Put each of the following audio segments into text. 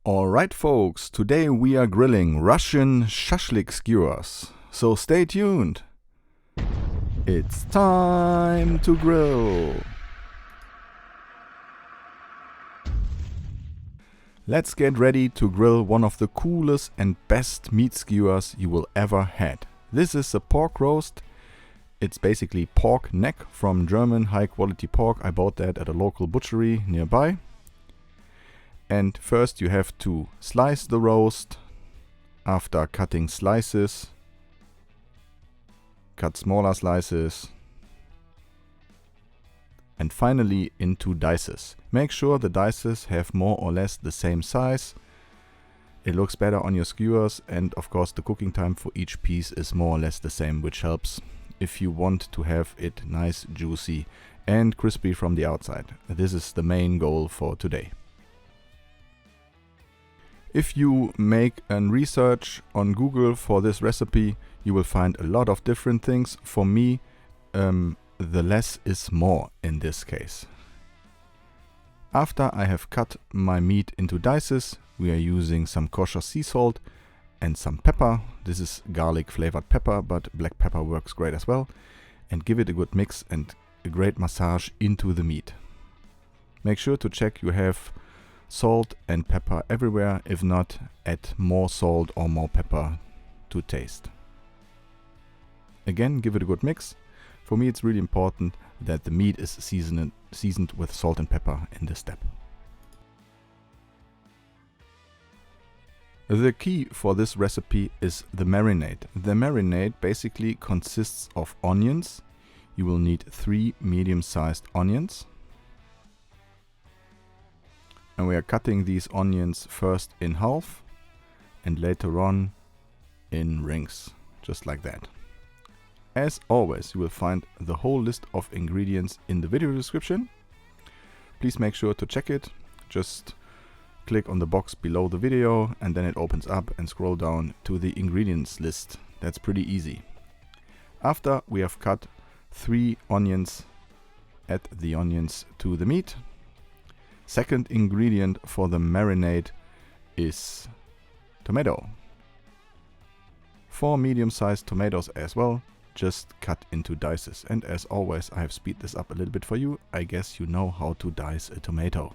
Alright folks, today we are grilling Russian shashlik skewers, so stay tuned. It's time to grill. Let's get ready to grill one of the coolest and best meat skewers you will ever had. This is a pork roast. It's basically pork neck from German high quality pork. I bought that at a local butchery nearby. And first you have to slice the roast. After cutting slices, cut smaller slices. And finally into dices. Make sure the dices have more or less the same size. It looks better on your skewers, and of course the cooking time for each piece is more or less the same, which helps if you want to have it nice, juicy and crispy from the outside. This is the main goal for today. If you make a research on Google for this recipe, you will find a lot of different things. For me, the less is more in this case. After I have cut my meat into dices, we are using some kosher sea salt and some pepper. This is garlic flavored pepper, but black pepper works great as well. And give it a good mix and a great massage into the meat. Make sure to check you have salt and pepper everywhere. If not, add more salt or more pepper to taste. Again, give it a good mix. For me, it's really important that the meat is seasoned with salt and pepper in this step. The key for this recipe is the marinade. The marinade basically consists of onions. You will need 3 medium-sized onions. And we are cutting these onions first in half and later on in rings, just like that. As always, you will find the whole list of ingredients in the video description. Please make sure to check it. Just click on the box below the video and then it opens up, and scroll down to the ingredients list. That's pretty easy. After we have cut 3 onions, add the onions to the meat. Second ingredient for the marinade is tomato. 4 medium-sized tomatoes as well, just cut into dices. And as always, I have speed this up a little bit for you. I guess you know how to dice a tomato.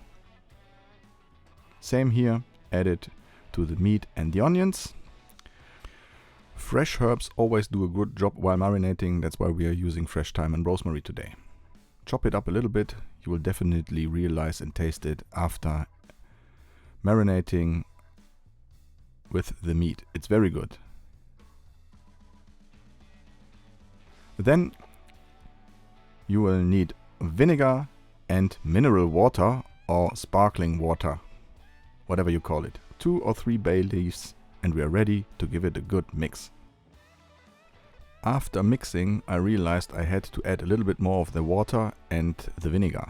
Same here, add it to the meat and the onions. Fresh herbs always do a good job while marinating. That's why we are using fresh thyme and rosemary today. Chop it up a little bit. You will definitely realize and taste it after marinating with the meat. It's very good. Then you will need vinegar and mineral water or sparkling water, whatever you call it. 2 or 3 bay leaves, and we are ready to give it a good mix. After mixing, I realized I had to add a little bit more of the water and the vinegar.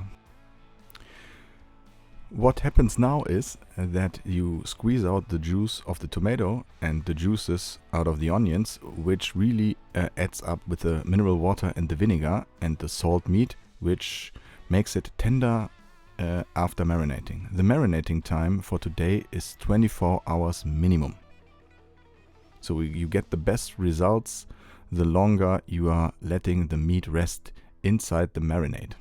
What happens now is that you squeeze out the juice of the tomato and the juices out of the onions, which really adds up with the mineral water and the vinegar and the salt meat, which makes it tender after marinating. The marinating time for today is 24 hours minimum. So you get the best results the longer you are letting the meat rest inside the marinade.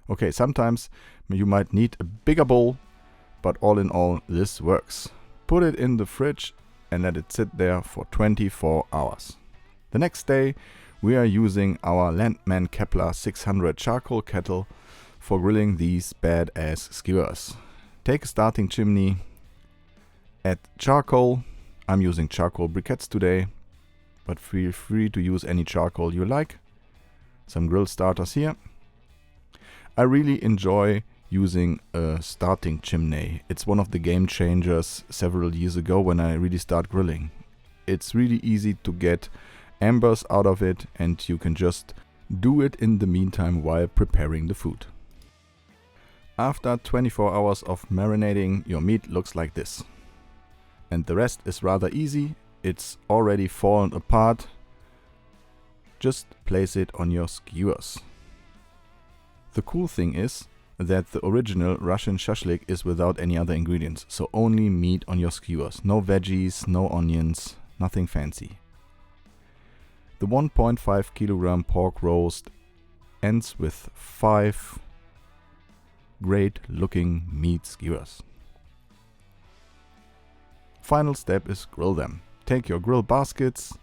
Okay, sometimes you might need a bigger bowl, but all in all, this works. Put it in the fridge and let it sit there for 24 hours. The next day, we are using our Landman Kepler 600 charcoal kettle for grilling these badass skewers. Take a starting chimney, add charcoal. I'm using charcoal briquettes today, but feel free to use any charcoal you like. Some grill starters here. I really enjoy using a starting chimney. It's one of the game changers several years ago when I really start grilling. It's really easy to get embers out of it, and you can just do it in the meantime while preparing the food. After 24 hours of marinating, your meat looks like this. And the rest is rather easy. It's already fallen apart. Just place it on your skewers. The cool thing is that the original Russian shashlik is without any other ingredients, so only meat on your skewers. No veggies, no onions, nothing fancy. The 1.5 kilogram pork roast ends with 5 great looking meat skewers. Final step is grill them. Take your grill baskets,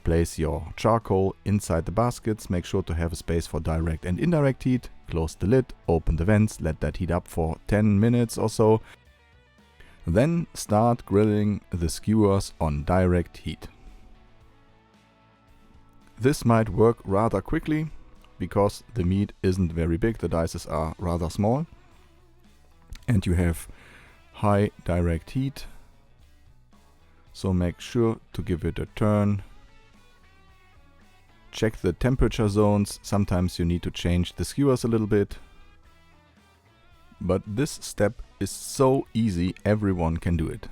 place your charcoal inside the baskets, make sure to have a space for direct and indirect heat, close the lid, open the vents, let that heat up for 10 minutes or so. Then start grilling the skewers on direct heat. This might work rather quickly because the meat isn't very big, the dices are rather small, and you have high direct heat. So make sure to give it a turn. Check the temperature zones. Sometimes you need to change the skewers a little bit. But this step is so easy, everyone can do it.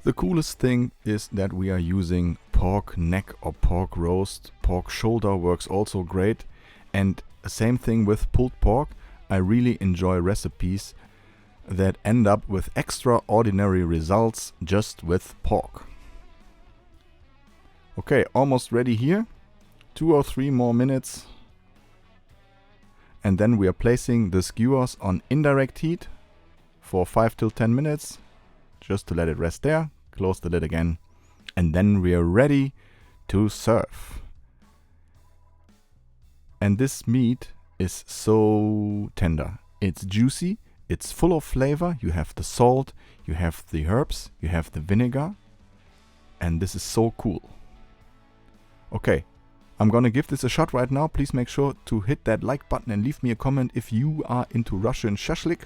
The coolest thing is that we are using pork neck or pork roast. Pork shoulder works also great. And same thing with pulled pork. I really enjoy recipes that end up with extraordinary results just with pork. Okay, almost ready here. 2 or 3 more minutes. And then we are placing the skewers on indirect heat for 5 till 10 minutes. Just to let it rest there. Close the lid again. And then we are ready to serve. And this meat is so tender. It's juicy. It's full of flavor. You have the salt, you have the herbs, you have the vinegar. And this is so cool. Okay, I'm gonna give this a shot right now. Please make sure to hit that like button and leave me a comment if you are into Russian shashlik.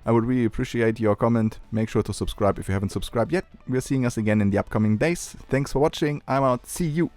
I would really appreciate your comment. Make sure to subscribe if you haven't subscribed yet. We're seeing us again in the upcoming days. Thanks for watching. I'm out. See you.